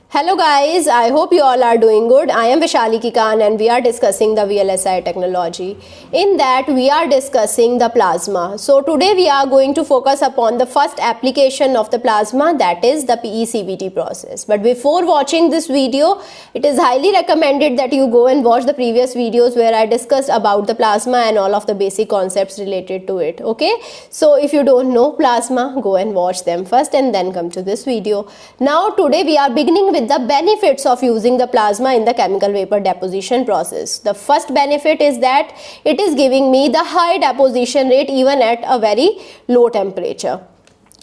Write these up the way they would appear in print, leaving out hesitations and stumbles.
Hello guys, I hope you all are doing good. I am Vishali Kikan and we are discussing the VLSI technology. In that we are discussing the plasma. So today we are going to focus upon the first application of the plasma, that is the PECVD process. But before watching this video, it is highly recommended that you go and watch the previous videos where I discussed about the plasma and all of the basic concepts related to it. Okay, so if you don't know plasma, go and watch them first and then come to this video. Now today we are beginning with the benefits of using the plasma in the chemical vapor deposition process. The first benefit is that it is giving me the high deposition rate even at a very low temperature.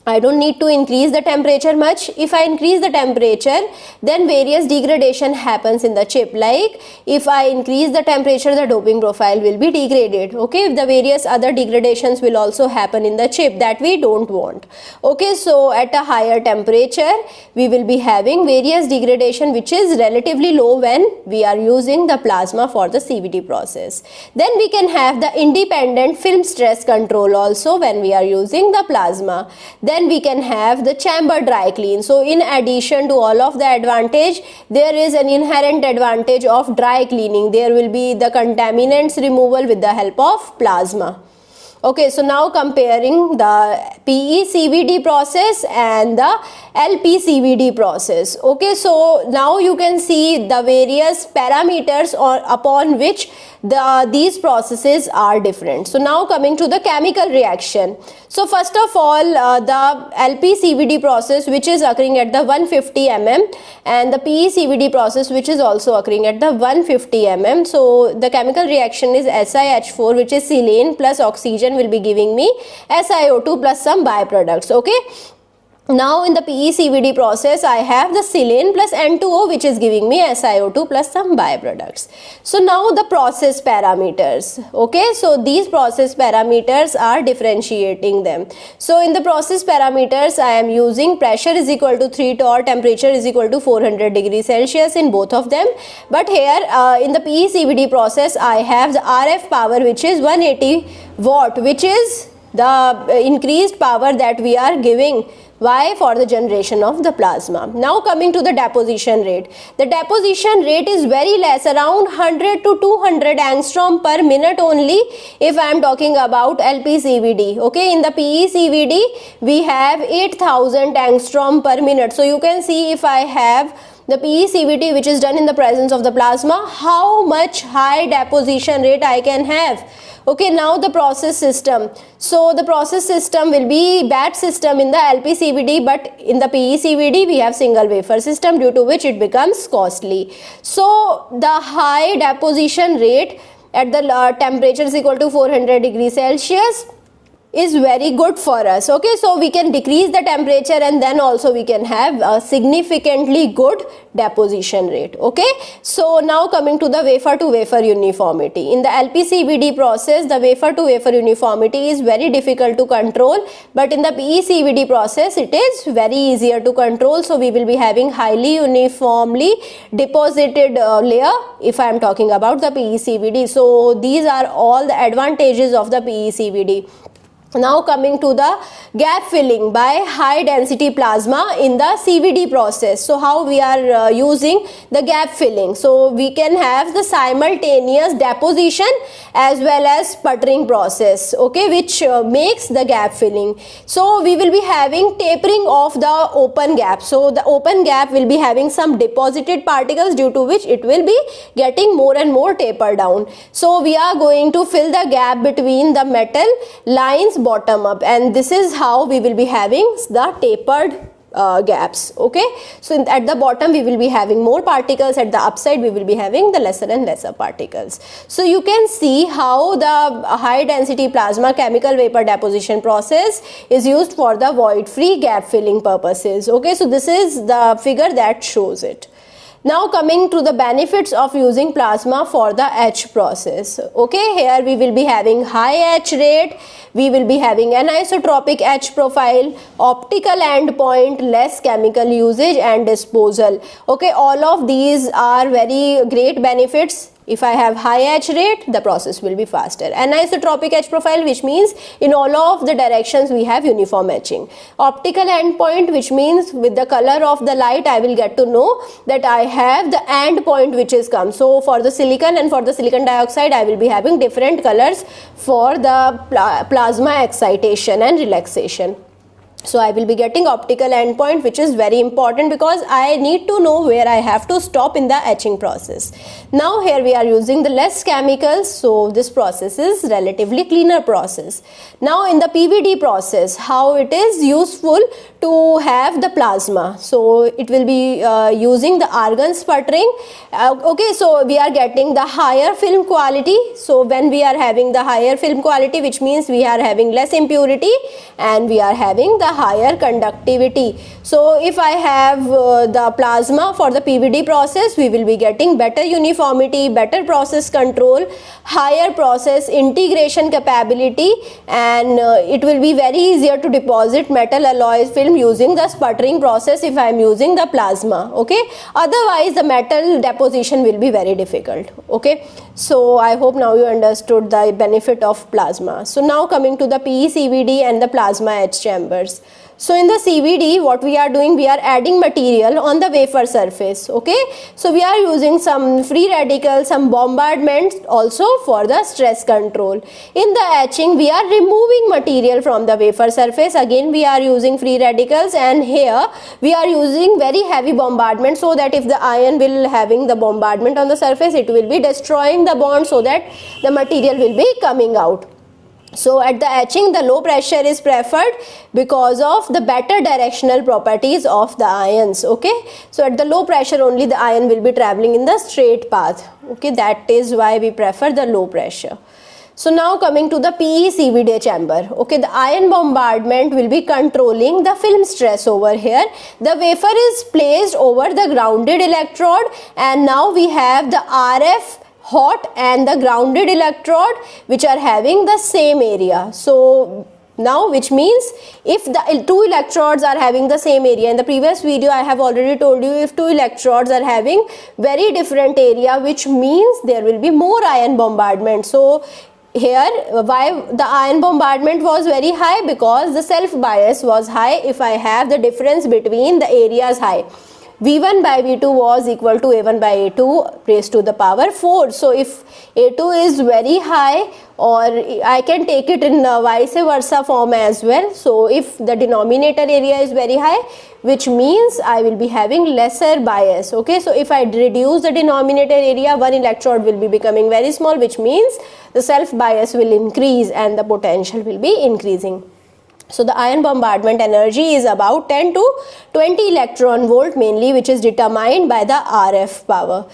I don't need to increase the temperature much. If I increase the temperature, then various degradation happens in the chip. Like if I increase the temperature, the doping profile will be degraded. Okay, the various other degradations will also happen in the chip that we don't want. Okay, so at a higher temperature, we will be having various degradation which is relatively low when we are using the plasma for the CVD process. Then we can have the independent film stress control also when we are using the plasma. Then we can have the chamber dry clean. So in addition to all of the advantage, there is an inherent advantage of dry cleaning. There will be the contaminants removal with the help of plasma. Okay, so now comparing the PECVD process and the LPCVD process. Okay, so now you can see the various parameters upon which these processes are different. So now coming to the chemical reaction. So first of all, the LPCVD process which is occurring at the 150 mm and the PECVD process which is also occurring at the 150 mm. So the chemical reaction is SiH4, which is silane plus oxygen will be giving me SiO2 plus some byproducts. Okay, now in the PECVD process I have the silane plus N2O which is giving me SiO2 plus some byproducts. So now the process parameters. Okay, so these process parameters are differentiating them. So in the process parameters I am using pressure is equal to 3 torr, temperature is equal to 400 degrees Celsius in both of them. But here in the PECVD process I have the RF power which is 180 watt, which is the increased power that we are giving. Why? For the generation of the plasma. Now coming to the deposition rate. The deposition rate is very less, around 100 to 200 angstrom per minute only if I am talking about LPCVD. Okay, in the PECVD we have 8000 angstrom per minute. So you can see if I have the PECVD which is done in the presence of the plasma, how much high deposition rate I can have. Okay, now the process system. So the process system will be batch system in the LPCVD, but in the PECVD we have single wafer system, due to which it becomes costly. So the high deposition rate at the temperature is equal to 400 degrees Celsius is very good for us. Okay, so we can decrease the temperature and then also we can have a significantly good deposition rate. Okay, so now coming to the wafer to wafer uniformity. In the LPCVD process, the wafer to wafer uniformity is very difficult to control, but in the PECVD process it is very easier to control. So we will be having highly uniformly deposited layer if I am talking about the PECVD. So these are all the advantages of the PECVD. Now coming to the gap filling by high density plasma in the CVD process. So how we are using the gap filling? So we can have the simultaneous deposition as well as sputtering process, okay, which makes the gap filling. So we will be having tapering of the open gap. So the open gap will be having some deposited particles, due to which it will be getting more and more taper down. So we are going to fill the gap between the metal lines bottom up, and this is how we will be having the tapered gaps. Okay, so at the bottom we will be having more particles, at the upside we will be having the lesser and lesser particles. So you can see how the high density plasma chemical vapor deposition process is used for the void free gap filling purposes. Okay, so this is the figure that shows it. Now coming to the benefits of using plasma for the etch process. Okay, here we will be having high etch rate, we will be having anisotropic etch profile, optical endpoint, less chemical usage and disposal. Okay, all of these are very great benefits If I have high H rate, the process will be faster. Anisotropic H profile, which means in all of the directions we have uniform etching. Optical endpoint, which means with the color of the light I will get to know that I have the end point which is come. So for the silicon and for the silicon dioxide I will be having different colors for the plasma excitation and relaxation. So I will be getting optical endpoint, which is very important because I need to know where I have to stop in the etching process. Now here we are using the less chemicals, so this process is relatively cleaner process. Now in the PVD process, how it is useful to have the plasma. So it will be using the argon sputtering. Okay, so we are getting the higher film quality. So when we are having the higher film quality, which means we are having less impurity and we are having the higher conductivity. So if I have the plasma for the PVD process, we will be getting better uniformity, better process control, higher process integration capability, and it will be very easier to deposit metal alloy film using the sputtering process if I am using the plasma. Okay, otherwise the metal deposition will be very difficult. Okay, so I hope now you understood the benefit of plasma. So now coming to the PECVD and the plasma etch chambers. So in the CVD, what we are doing, we are adding material on the wafer surface. Okay, so we are using some free radicals, some bombardments also for the stress control. In the etching, we are removing material from the wafer surface. Again, we are using free radicals, and here we are using very heavy bombardment so that if the ion will having the bombardment on the surface, it will be destroying the bond so that the material will be coming out. So at the etching, the low pressure is preferred because of the better directional properties of the ions. Okay, so at the low pressure only the ion will be traveling in the straight path. Okay, that is why we prefer the low pressure. So now coming to the PECVD chamber. Okay, the ion bombardment will be controlling the film stress over here. The wafer is placed over the grounded electrode, and now we have the RF hot and the grounded electrode which are having the same area. So now, which means if the two electrodes are having the same area, in the previous video I have already told you, if two electrodes are having very different area, which means there will be more ion bombardment. So here why the ion bombardment was very high, because the self bias was high if I have the difference between the areas high. V1 by V2 was equal to A1 by A2 raised to the power 4. So if A2 is very high, or I can take it in vice versa form as well. So if the denominator area is very high, which means I will be having lesser bias. Okay, so if I reduce the denominator area, one electrode will be becoming very small, which means the self bias will increase and the potential will be increasing. So the ion bombardment energy is about 10 to 20 electron volt mainly, which is determined by the RF power.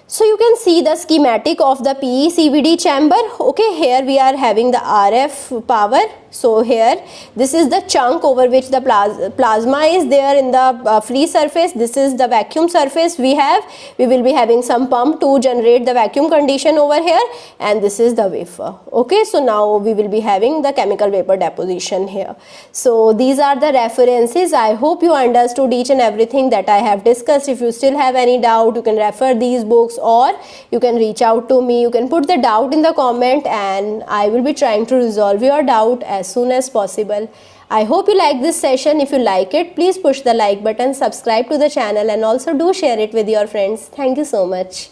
So you can see the schematic of the PECVD chamber. Okay, here we are having the RF power. So here this is the chunk over which the plasma is there in the free surface. This is the vacuum surface we have. We will be having some pump to generate the vacuum condition over here, and this is the wafer. Okay, so now we will be having the chemical vapor deposition here. So these are the references. I hope you understood each and everything that I have discussed. If you still have any doubt, you can refer these books, or you can reach out to me. You can put the doubt in the comment and I will be trying to resolve your doubt as soon as possible. I hope you like this session. If you like it, please push the like button, subscribe to the channel, and also do share it with your friends. Thank you so much.